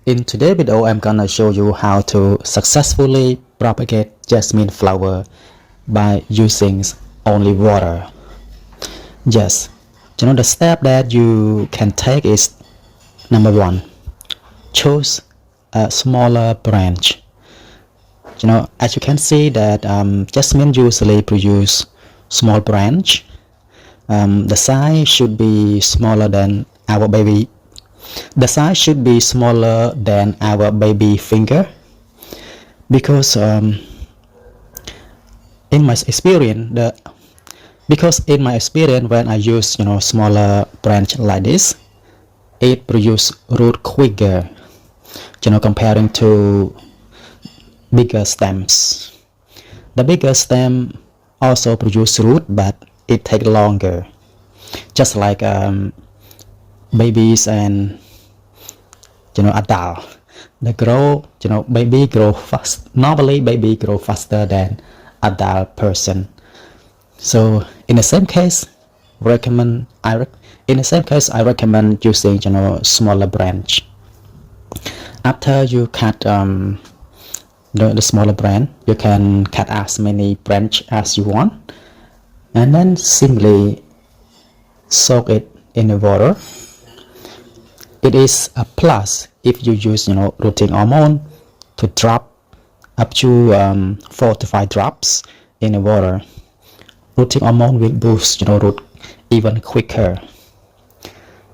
In today's video, I'm gonna show you how to successfully propagate jasmine flower by using only water. Yes, the step that you can take is number one, choose a smaller branch. As you can see that jasmine usually produce small branch. The size should be smaller than our baby. The size should be smaller than our baby finger, because in my experience, when I use smaller branch like this, it produce root quicker, comparing to bigger stems. The bigger stem also produce root, but it take longer, just like babies and adult. Baby grow fast. Normally baby grow faster than adult person. So in the same case, I recommend using smaller branch. After you cut the smaller branch, you can cut as many branch as you want, and then simply soak it in the water. It is a plus if you use rooting hormone to drop up to 4 to 5 drops in the water. Rooting hormone will boost root even quicker.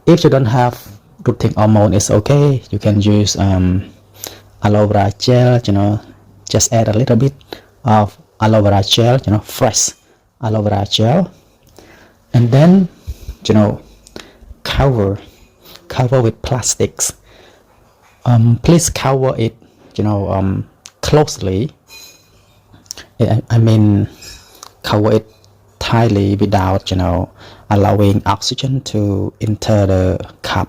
If you don't have rooting hormone, it's okay. You can use aloe vera gel. Just add a little bit of aloe vera gel, fresh aloe vera gel, and then cover with plastics. Please cover it closely. I mean cover it tightly without allowing oxygen to enter the cup.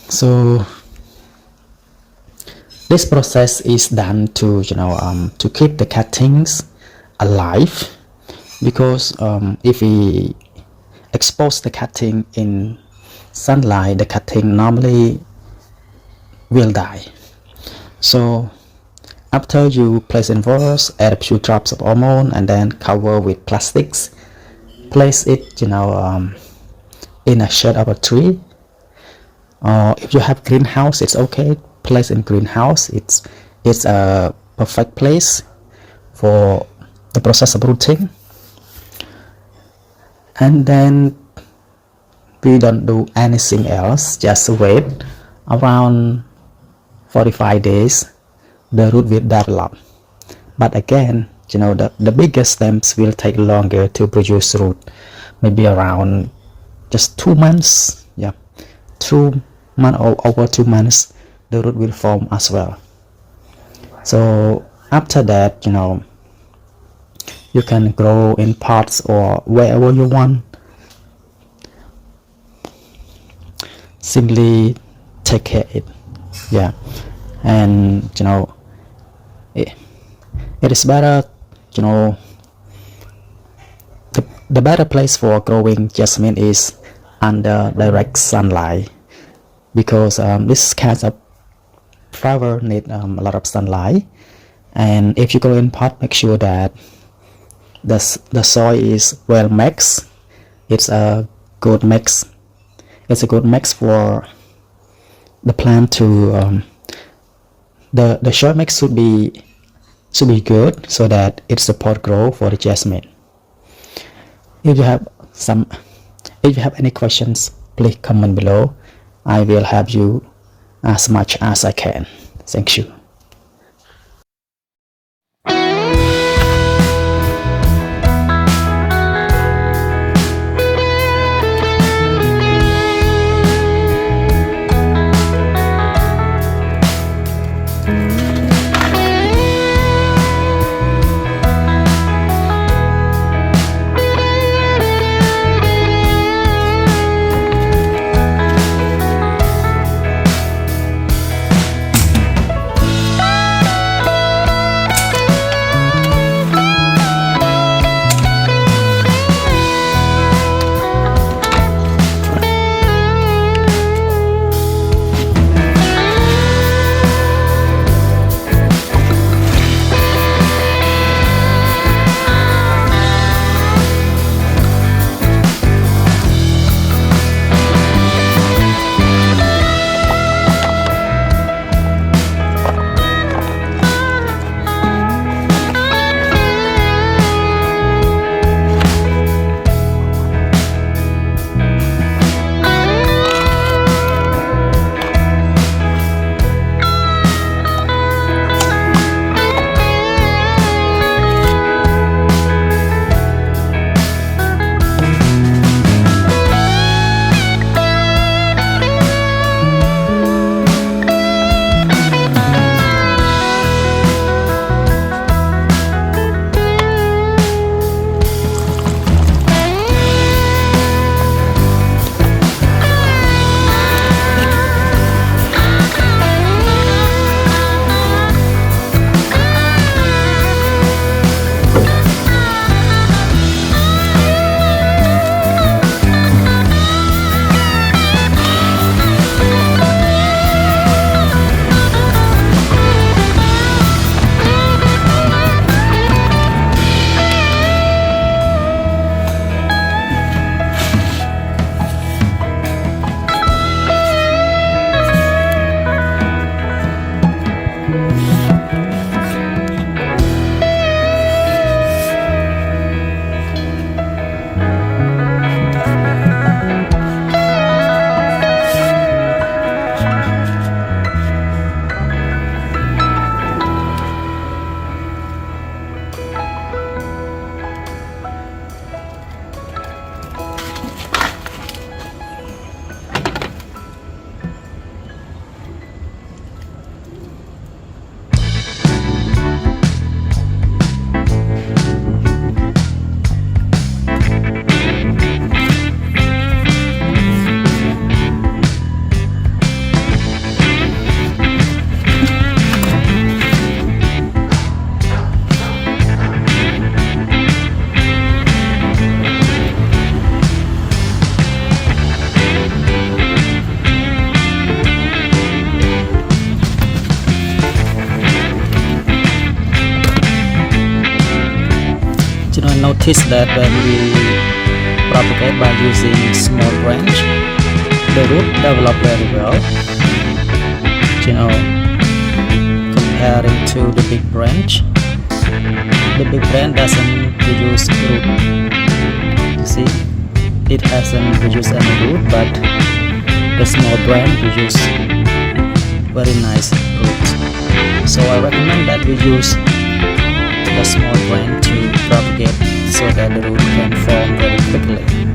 So this process is done to to keep the cuttings alive, because if we expose the cutting in sunlight, the cutting normally will die. So after you place in water, add a few drops of hormone and then cover with plastics. Place it in a shade of a tree, or if you have greenhouse, it's okay. Place in greenhouse. It's a perfect place for the process of rooting. And then we don't do anything else, just wait around 45 days. The root will develop, but again the bigger stems will take longer to produce root, maybe around just 2 months. 2 months or over 2 months the root will form as well. So after that you can grow in pots or wherever you want. Simply take care of it. And it is better, the better place for growing jasmine is under direct sunlight, because this kind of flower need a lot of sunlight. And if you grow in pot, make sure that the soil is well mixed. It's a good mix for the plant to the soil mix should be good, so that it support growth for the jasmine. If you have any questions, please comment below. I will help you as much as I can. Thank you. notice that when we propagate by using small branch, the root develop very well, comparing to the big branch. The big branch doesn't produce root. You see, it hasn't produced any root, but the small branch produce very nice roots. So I recommend that we use the small branch to propagate so that the root can form very quickly.